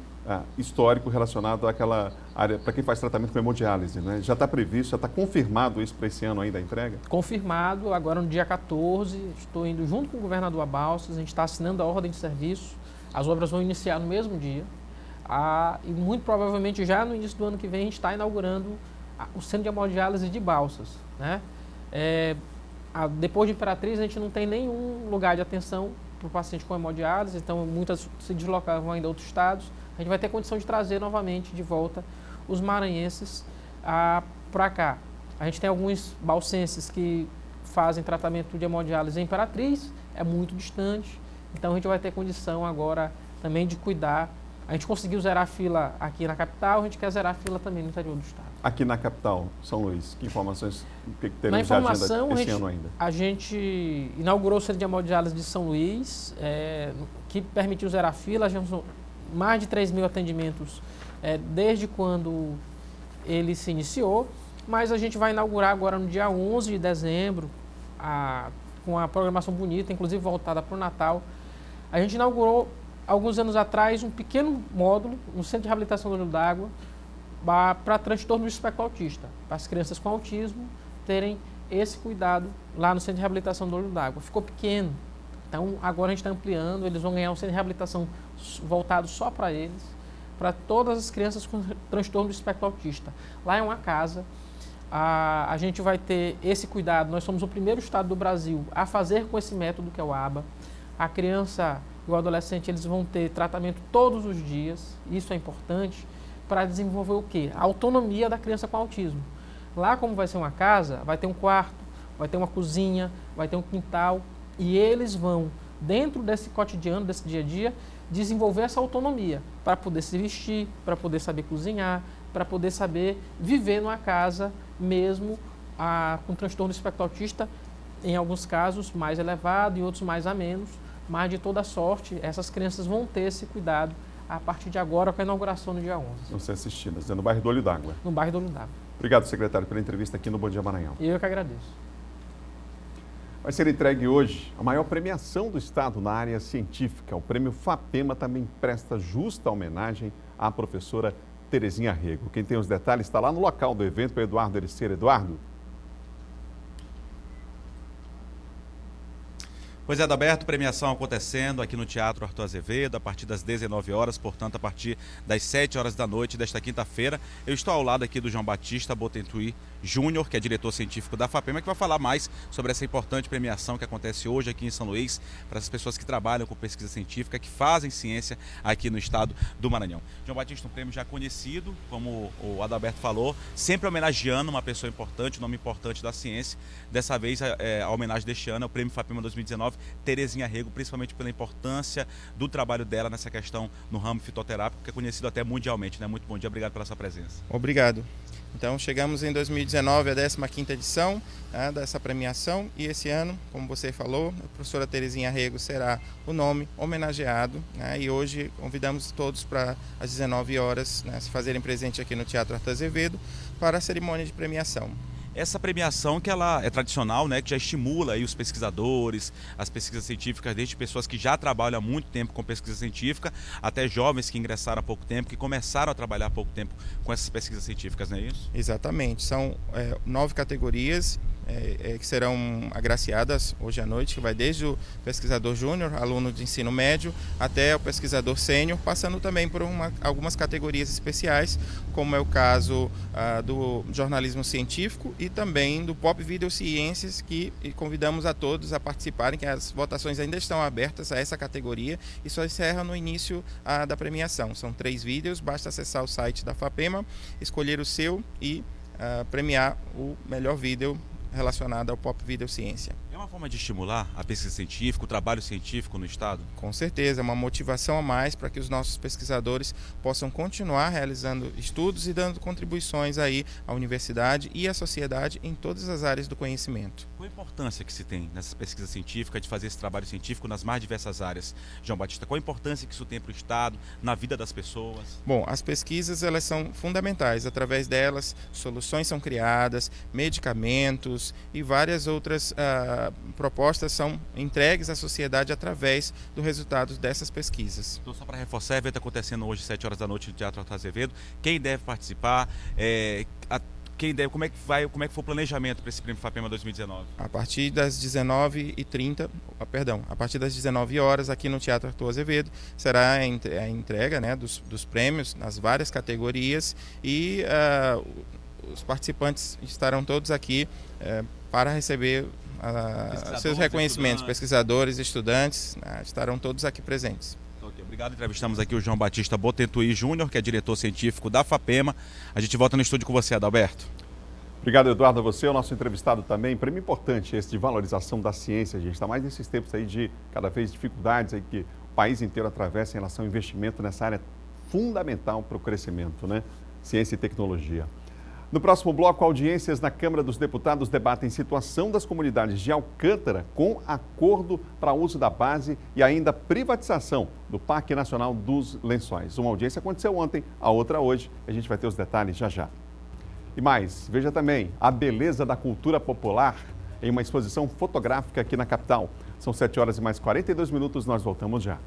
histórico relacionado àquela área, para quem faz tratamento com hemodiálise, né? Já está previsto, já está confirmado isso para esse ano ainda a entrega? Confirmado, agora no dia 14, estou indo junto com o governador a Balsas, a gente está assinando a ordem de serviço, as obras vão iniciar no mesmo dia, e muito provavelmente já no início do ano que vem a gente está inaugurando o centro de hemodiálise de Balsas, né? Depois de Imperatriz, a gente não tem nenhum lugar de atenção para o paciente com hemodiálise, então muitas se deslocavam ainda a outros estados. A gente vai ter condição de trazer novamente de volta os maranhenses para cá. A gente tem alguns balsenses que fazem tratamento de hemodiálise em Imperatriz, é muito distante, então a gente vai ter condição agora também de cuidar. A gente conseguiu zerar a fila aqui na capital, a gente quer zerar a fila também no interior do estado. Aqui na capital, São Luís, que informações teremos de agenda esse ano ainda? A gente inaugurou o centro de hemodiálise de São Luís, que permitiu zerar a fila. A gente mais de 3 mil atendimentos desde quando ele se iniciou, mas a gente vai inaugurar agora no dia 11 de dezembro, com a programação bonita, inclusive voltada para o Natal. A gente inaugurou, alguns anos atrás, um pequeno módulo no Centro de Reabilitação do Olho d'Água, para transtorno do espectro autista, para as crianças com autismo terem esse cuidado lá no Centro de Reabilitação do Olho d'Água. Ficou pequeno, então agora a gente está ampliando, eles vão ganhar um centro de reabilitação voltado só para eles, para todas as crianças com transtorno do espectro autista. Lá é uma casa, a gente vai ter esse cuidado, nós somos o primeiro estado do Brasil a fazer com esse método que é o ABA. A criança e o adolescente, eles vão ter tratamento todos os dias, isso é importante, para desenvolver o quê? A autonomia da criança com autismo. Lá, como vai ser uma casa, vai ter um quarto, vai ter uma cozinha, vai ter um quintal, e eles vão, dentro desse cotidiano, desse dia a dia, desenvolver essa autonomia para poder se vestir, para poder saber cozinhar, para poder saber viver numa casa mesmo com transtorno do espectro autista, em alguns casos mais elevado, em outros mais a menos, mas de toda sorte, essas crianças vão ter esse cuidado a partir de agora, com a inauguração no dia 11. Vão ser assistidas, no bairro do Olho d'Água. No bairro do Olho d'Água. Obrigado, secretário, pela entrevista aqui no Bom Dia Maranhão. Eu que agradeço. Vai ser entregue hoje a maior premiação do Estado na área científica. O prêmio FAPEMA também presta justa homenagem à professora Terezinha Rego. Quem tem os detalhes está lá no local do evento, o Eduardo Ericeira. Eduardo. Pois é, Adalberto, premiação acontecendo aqui no Teatro Arthur Azevedo a partir das 19 horas, portanto a partir das 7 horas da noite desta quinta-feira. Eu estou ao lado aqui do João Batista Botentuí Júnior, que é diretor científico da FAPEMA, que vai falar mais sobre essa importante premiação que acontece hoje aqui em São Luís, para as pessoas que trabalham com pesquisa científica, que fazem ciência aqui no estado do Maranhão. João Batista, um prêmio já conhecido, como o Adalberto falou, sempre homenageando uma pessoa importante, um nome importante da ciência. Dessa vez, a homenagem deste ano é o Prêmio FAPEMA 2019, Terezinha Rego, principalmente pela importância do trabalho dela nessa questão no ramo fitoterápico, que é conhecido até mundialmente, né? Muito bom dia, obrigado pela sua presença. Obrigado. Então, chegamos em 2019, a 15ª edição dessa premiação, e esse ano, como você falou, a professora Terezinha Rego será o nome homenageado, e hoje convidamos todos para às 19 horas se fazerem presente aqui no Teatro Arthur Azevedo para a cerimônia de premiação. Essa premiação que ela é tradicional, né, que já estimula aí os pesquisadores, as pesquisas científicas, desde pessoas que já trabalham há muito tempo com pesquisa científica, até jovens que ingressaram há pouco tempo, que começaram a trabalhar há pouco tempo com essas pesquisas científicas, não é isso? Exatamente, são 9 categorias que serão agraciadas hoje à noite, que vai desde o pesquisador júnior, aluno de ensino médio, até o pesquisador sênior, passando também por algumas categorias especiais, como é o caso do jornalismo científico e também do Pop Video Ciências, que convidamos a todos a participarem, que as votações ainda estão abertas a essa categoria e só encerra no início da premiação. São 3 vídeos, basta acessar o site da FAPEMA, escolher o seu e premiar o melhor vídeo relacionado ao Pop Video Ciência. É uma forma de estimular a pesquisa científica, o trabalho científico no Estado? Com certeza, é uma motivação a mais para que os nossos pesquisadores possam continuar realizando estudos e dando contribuições aí à universidade e à sociedade em todas as áreas do conhecimento. Qual a importância que se tem nessa pesquisa científica, de fazer esse trabalho científico nas mais diversas áreas? João Batista, qual a importância que isso tem para o Estado, na vida das pessoas? Bom, as pesquisas elas são fundamentais. Através delas, soluções são criadas, medicamentos e várias outras propostas são entregues à sociedade através do resultado dessas pesquisas. Então, só para reforçar, o evento acontecendo hoje às 7 horas da noite no Teatro Arthur Azevedo. Quem deve participar? Como é que foi o planejamento para esse Prêmio FAPEMA 2019? A partir das 19h30, a partir das 19 horas aqui no Teatro Arthur Azevedo será a entrega dos prêmios nas várias categorias e os participantes estarão todos aqui para receber seus reconhecimentos. Pesquisadores, estudantes, estarão todos aqui presentes. Okay, obrigado. Entrevistamos aqui o João Batista Botentuí Júnior, que é diretor científico da FAPEMA. A gente volta no estúdio com você, Adalberto. Obrigado, Eduardo, a você, o nosso entrevistado também. Prêmio importante esse de valorização da ciência, gente. Está mais nesses tempos aí de cada vez dificuldades aí que o país inteiro atravessa em relação ao investimento nessa área fundamental para o crescimento, né? Ciência e tecnologia. No próximo bloco, audiências na Câmara dos Deputados debatem situação das comunidades de Alcântara com acordo para uso da base e ainda privatização do Parque Nacional dos Lençóis. Uma audiência aconteceu ontem, a outra hoje. A gente vai ter os detalhes já já. E mais, veja também a beleza da cultura popular em uma exposição fotográfica aqui na capital. São 7 horas e mais 42 minutos, nós voltamos já.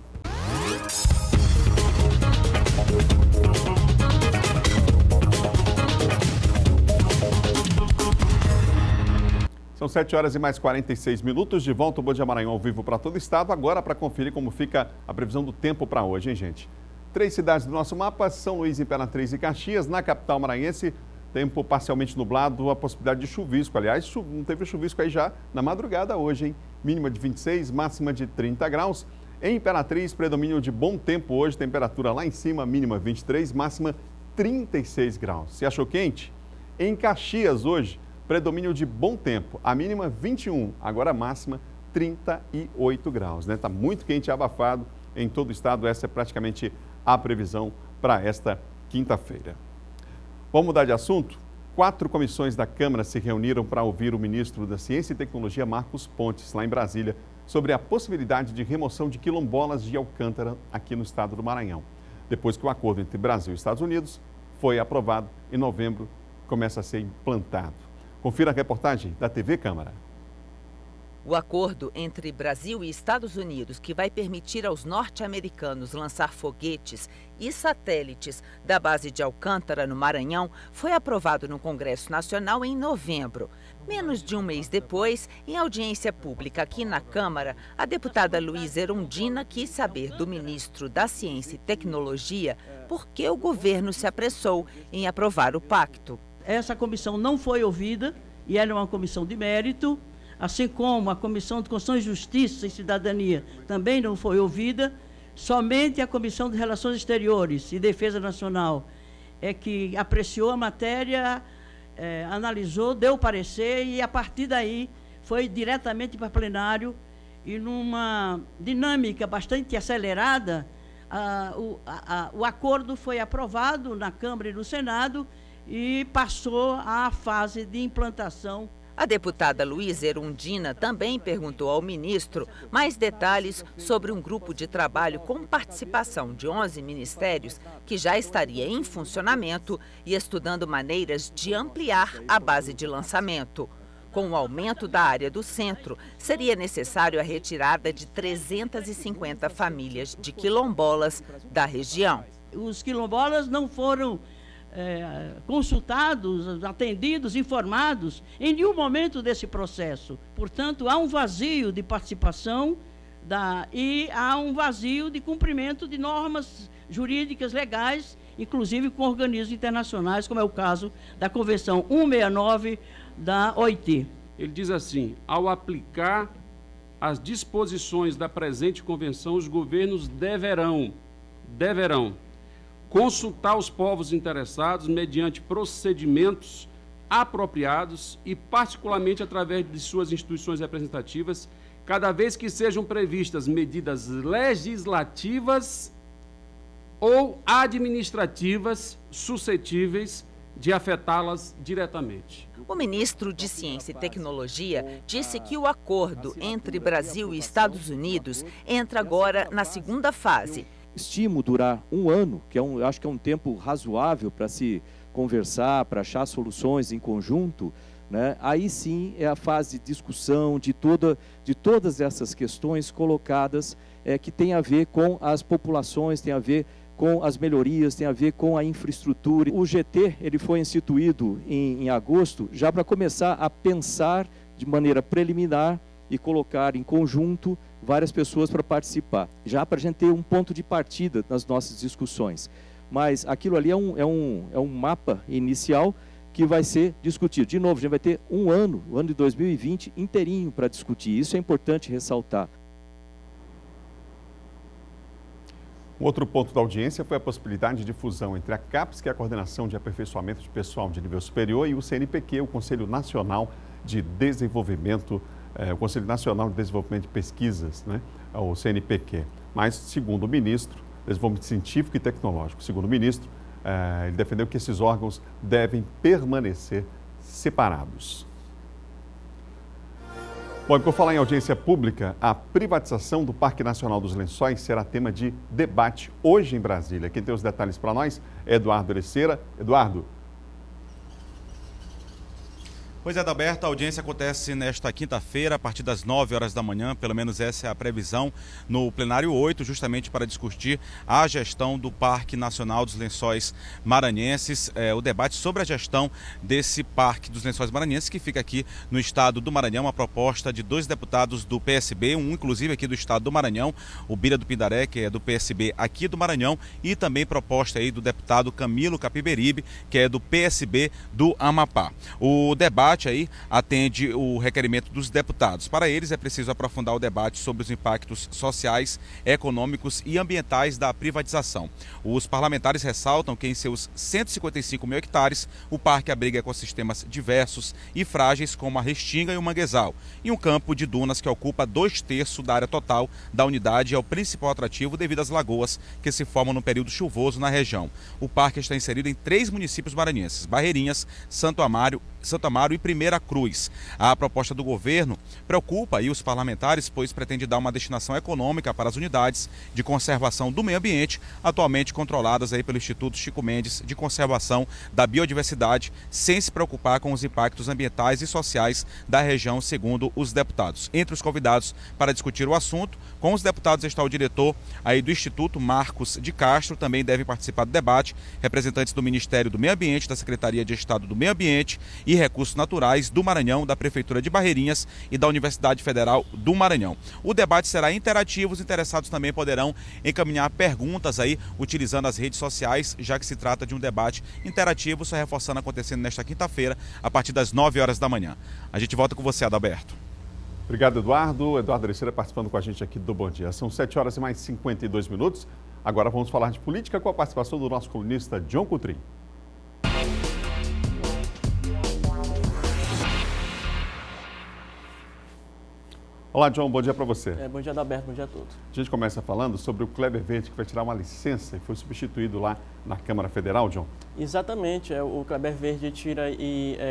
São 7 horas e mais 46 minutos. De volta o Bom Dia Maranhão ao vivo para todo o estado. Agora para conferir como fica a previsão do tempo para hoje, hein, gente? 3 cidades do nosso mapa, São Luís, Imperatriz e Caxias. Na capital maranhense, tempo parcialmente nublado, a possibilidade de chuvisco. Aliás, não teve chuvisco aí já na madrugada hoje, hein? Mínima de 26, máxima de 30 graus. Em Imperatriz, predomínio de bom tempo hoje, temperatura lá em cima, mínima 23, máxima 36 graus. Se achou quente? Em Caxias hoje, predomínio de bom tempo, a mínima 21, agora a máxima 38 graus, né? Está muito quente e abafado em todo o estado, essa é praticamente a previsão para esta quinta-feira. Vamos mudar de assunto? 4 comissões da Câmara se reuniram para ouvir o ministro da Ciência e Tecnologia, Marcos Pontes, lá em Brasília, sobre a possibilidade de remoção de quilombolas de Alcântara aqui no estado do Maranhão. Depois que o acordo entre Brasil e Estados Unidos foi aprovado, em novembro começa a ser implantado. Confira a reportagem da TV Câmara. O acordo entre Brasil e Estados Unidos, que vai permitir aos norte-americanos lançar foguetes e satélites da base de Alcântara, no Maranhão, foi aprovado no Congresso Nacional em novembro. Menos de um mês depois, em audiência pública aqui na Câmara, a deputada Luísa Erundina quis saber do ministro da Ciência e Tecnologia por que o governo se apressou em aprovar o pacto. Essa comissão não foi ouvida e ela é uma comissão de mérito, assim como a Comissão de Constituição e Justiça e Cidadania também não foi ouvida. Somente a Comissão de Relações Exteriores e Defesa Nacional é que apreciou a matéria, analisou, deu parecer e a partir daí foi diretamente para plenário e numa dinâmica bastante acelerada, o acordo foi aprovado na Câmara e no Senado e passou à fase de implantação. A deputada Luísa Erundina também perguntou ao ministro mais detalhes sobre um grupo de trabalho com participação de 11 ministérios que já estaria em funcionamento e estudando maneiras de ampliar a base de lançamento. Com o aumento da área do centro, seria necessário a retirada de 350 famílias de quilombolas da região. Os quilombolas não foram consultados, atendidos, informados em nenhum momento desse processo. Portanto, há um vazio de participação e há um vazio de cumprimento de normas jurídicas legais, inclusive com organismos internacionais, como é o caso da Convenção 169 da OIT. Ele diz assim: ao aplicar as disposições da presente convenção, os governos deverão consultar os povos interessados mediante procedimentos apropriados e, particularmente, através de suas instituições representativas, cada vez que sejam previstas medidas legislativas ou administrativas suscetíveis de afetá-las diretamente. O ministro de Ciência e Tecnologia disse que o acordo entre Brasil e Estados Unidos entra agora na segunda fase. Estimo durar um ano, que eu acho que é um tempo razoável para se conversar, para achar soluções em conjunto, né? Aí sim é a fase de discussão de todas essas questões colocadas que tem a ver com as populações, tem a ver com as melhorias, tem a ver com a infraestrutura. O GT ele foi instituído em agosto já para começar a pensar de maneira preliminar e colocar em conjunto várias pessoas para participar, já para a gente ter um ponto de partida nas nossas discussões. Mas aquilo ali é um mapa inicial que vai ser discutido. De novo, a gente vai ter o ano de 2020 inteirinho para discutir. Isso é importante ressaltar. Um outro ponto da audiência foi a possibilidade de fusão entre a CAPES, que é a Coordenação de Aperfeiçoamento de Pessoal de Nível Superior, e o CNPq, o Conselho Nacional de Desenvolvimento, o Conselho Nacional de Desenvolvimento de Pesquisas, né, o CNPq. Mas, segundo o ministro, Desenvolvimento Científico e Tecnológico, segundo o ministro, ele defendeu que esses órgãos devem permanecer separados. Bom, e por falar em audiência pública, a privatização do Parque Nacional dos Lençóis será tema de debate hoje em Brasília. Quem tem os detalhes para nós é Eduardo Ereceira. Eduardo. Pois é, Adalberto, a audiência acontece nesta quinta-feira, a partir das 9 horas da manhã, pelo menos essa é a previsão, no plenário 8, justamente para discutir a gestão do Parque Nacional dos Lençóis Maranhenses, o debate sobre a gestão desse Parque dos Lençóis Maranhenses, que fica aqui no estado do Maranhão, uma proposta de 2 deputados do PSB, um inclusive aqui do estado do Maranhão, o Bira do Pindaré, que é do PSB aqui do Maranhão, e também proposta aí do deputado Camilo Capiberibe, que é do PSB do Amapá. O debate aí atende o requerimento dos deputados. Para eles é preciso aprofundar o debate sobre os impactos sociais, econômicos e ambientais da privatização. Os parlamentares ressaltam que em seus 155 mil hectares, o parque abriga ecossistemas diversos e frágeis como a Restinga e o Manguezal, e um campo de dunas que ocupa 2/3 da área total da unidade e é o principal atrativo devido às lagoas que se formam no período chuvoso na região. O parque está inserido em 3 municípios maranhenses: Barreirinhas, Santo Amaro e Primeira Cruz. A proposta do governo preocupa aí os parlamentares, pois pretende dar uma destinação econômica para as unidades de conservação do meio ambiente, atualmente controladas aí pelo Instituto Chico Mendes de Conservação da Biodiversidade, sem se preocupar com os impactos ambientais e sociais da região, segundo os deputados. Entre os convidados para discutir o assunto, com os deputados está o diretor aí do Instituto, Marcos de Castro, também deve participar do debate, representantes do Ministério do Meio Ambiente, da Secretaria de Estado do Meio Ambiente e Recursos Naturais do Maranhão, da Prefeitura de Barreirinhas e da Universidade Federal do Maranhão. O debate será interativo, os interessados também poderão encaminhar perguntas aí, utilizando as redes sociais, já que se trata de um debate interativo, só reforçando, acontecendo nesta quinta-feira, a partir das 9 horas da manhã. A gente volta com você, Adalberto. Obrigado, Eduardo. Eduardo Aleixeira participando com a gente aqui do Bom Dia. São 7 horas e mais 52 minutos. Agora vamos falar de política com a participação do nosso colunista John Coutrin. Olá, John, bom dia para você. Bom dia, Adalberto, bom dia a todos. A gente começa falando sobre o Kleber Verde, que vai tirar uma licença e foi substituído lá na Câmara Federal, John. Exatamente, o Kleber Verde tira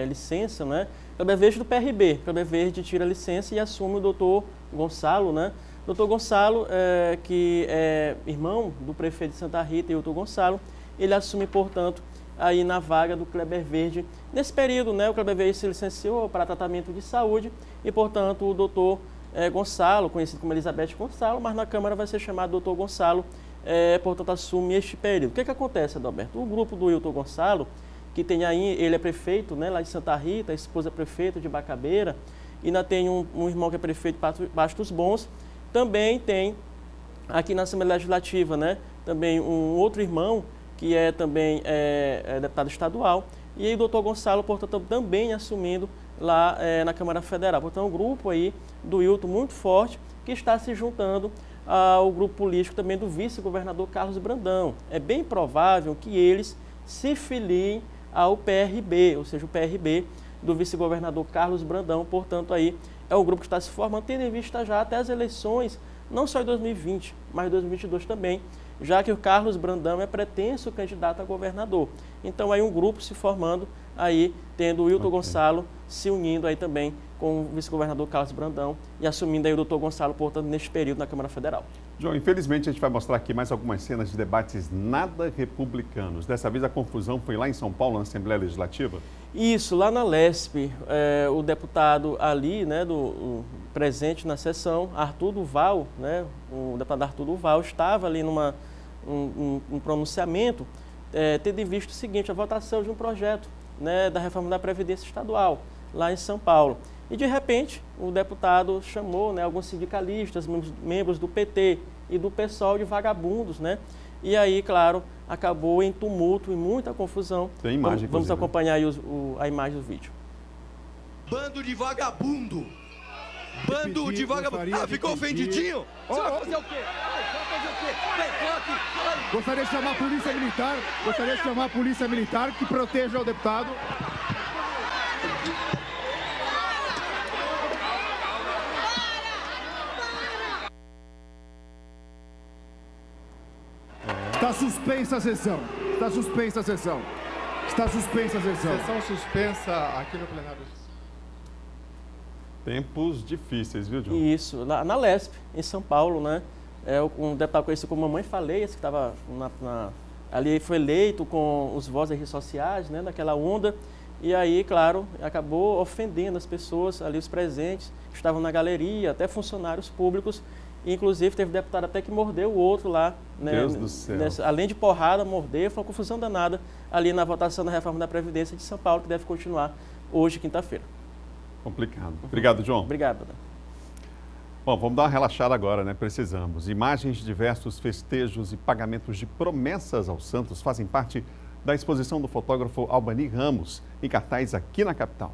licença, né? Kleber Verde do PRB, Kleber Verde tira licença e assume o doutor Gonçalo, né? Doutor Gonçalo, que é irmão do prefeito de Santa Rita, Hilton Gonçalo, ele assume, portanto, aí na vaga do Kleber Verde. Nesse período, né, o Kleber Verde se licenciou para tratamento de saúde e, portanto, o doutor Gonçalo, conhecido como Elizabeth Gonçalo, mas na Câmara vai ser chamado doutor Gonçalo, portanto, assume este período. O que acontece, Adalberto? O grupo do Hilton Gonçalo, que tem aí, ele é prefeito, né, lá de Santa Rita, a esposa é prefeita de Bacabeira, e ainda tem um irmão que é prefeito de Bastos Bons, também tem aqui na Assembleia Legislativa, né, também um outro irmão, que é também deputado estadual, e aí o doutor Gonçalo, portanto, também assumindo lá na Câmara Federal. Portanto, é um grupo aí do Hilton muito forte, que está se juntando ao grupo político também do vice-governador Carlos Brandão. É bem provável que eles se filiem ao PRB, ou seja, o PRB do vice-governador Carlos Brandão. Portanto, aí é um grupo que está se formando, tendo em vista já até as eleições, não só em 2020, mas em 2022 também, já que o Carlos Brandão é pretenso candidato a governador. Então, aí um grupo se formando, aí tendo o Hilton Gonçalo se unindo aí também com o vice-governador Carlos Brandão e assumindo aí o doutor Gonçalo, portanto, neste período na Câmara Federal. João, infelizmente a gente vai mostrar aqui mais algumas cenas de debates nada republicanos. Dessa vez a confusão foi lá em São Paulo, na Assembleia Legislativa? Isso, lá na LESP, o deputado ali, né, presente na sessão, Arthur Duval, né, o deputado Arthur Duval estava ali num pronunciamento, tendo em vista o seguinte, a votação de um projeto, né, da reforma da Previdência Estadual, lá em São Paulo. E, de repente, o deputado chamou, né, alguns sindicalistas, membros do PT e do PSOL de vagabundos, né? E aí, claro, acabou em tumulto e muita confusão. Tem imagem, vamos acompanhar aí a imagem do vídeo. Bando de vagabundo! Bando de vagabundo! Ah, ficou ofendidinho? Você vai fazer o quê? Vai fazer o quê? Vem aqui! Gostaria de chamar a polícia militar. Gostaria de chamar a polícia militar que proteja o deputado. Está suspensa a sessão. Está suspensa a sessão. Está suspensa a sessão. Sessão suspensa aqui no plenário. Tempos difíceis, viu, John? Isso, na LESP, em São Paulo, né? Um deputado conhecido como Mamãe Faleias, que estava ali, foi eleito com os votos das redes sociais, né? Naquela onda. E aí, claro, acabou ofendendo as pessoas ali, os presentes, que estavam na galeria, até funcionários públicos. Inclusive, teve deputado até que mordeu o outro lá. Né? Deus do céu. Além de porrada, mordeu, foi uma confusão danada ali na votação da reforma da Previdência de São Paulo, que deve continuar hoje, quinta-feira. Complicado. Obrigado, João. Obrigado. Bom, vamos dar uma relaxada agora, né? Precisamos. Imagens de diversos festejos e pagamentos de promessas aos santos fazem parte da exposição do fotógrafo Albani Ramos, em cartaz aqui na capital.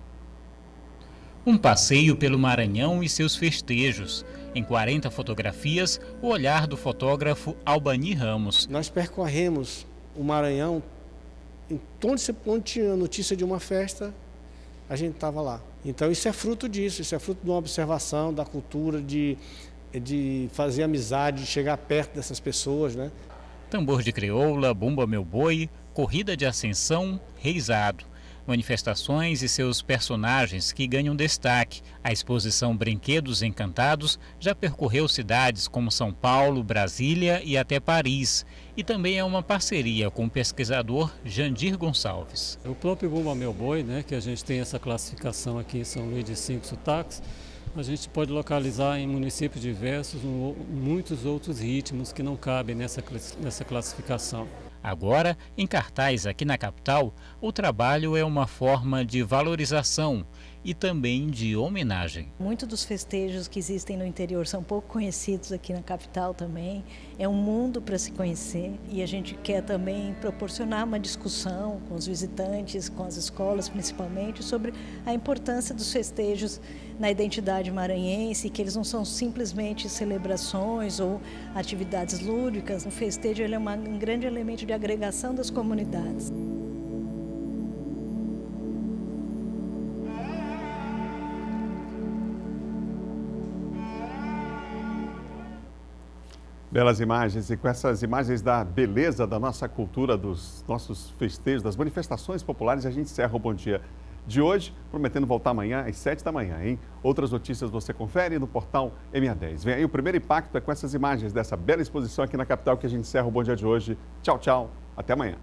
Um passeio pelo Maranhão e seus festejos. Em 40 fotografias, o olhar do fotógrafo Albani Ramos. Nós percorremos o Maranhão, onde tinha notícia de uma festa, a gente estava lá. Então isso é fruto disso, isso é fruto de uma observação da cultura, de fazer amizade, de chegar perto dessas pessoas, né? Tambor de crioula, bumba meu boi, corrida de ascensão, reizado. Manifestações e seus personagens que ganham destaque. A exposição Brinquedos Encantados já percorreu cidades como São Paulo, Brasília e até Paris. E também é uma parceria com o pesquisador Jandir Gonçalves. O próprio Bumba Meu Boi, né, que a gente tem essa classificação aqui em São Luís de 5 sotaques, a gente pode localizar em municípios diversos muitos outros ritmos que não cabem nessa classificação. Agora, em cartaz aqui na capital, o trabalho é uma forma de valorização e também de homenagem. Muitos dos festejos que existem no interior são pouco conhecidos aqui na capital também. É um mundo para se conhecer e a gente quer também proporcionar uma discussão com os visitantes, com as escolas principalmente, sobre a importância dos festejos na identidade maranhense, que eles não são simplesmente celebrações ou atividades lúdicas. O festejo ele é um grande elemento de agregação das comunidades. Belas imagens, e com essas imagens da beleza da nossa cultura, dos nossos festejos, das manifestações populares, a gente encerra o Bom Dia de hoje, prometendo voltar amanhã às 7 da manhã, hein? Outras notícias você confere no portal MA10. Vem aí o primeiro impacto, é com essas imagens dessa bela exposição aqui na capital que a gente encerra o Bom Dia de hoje. Tchau, tchau, até amanhã.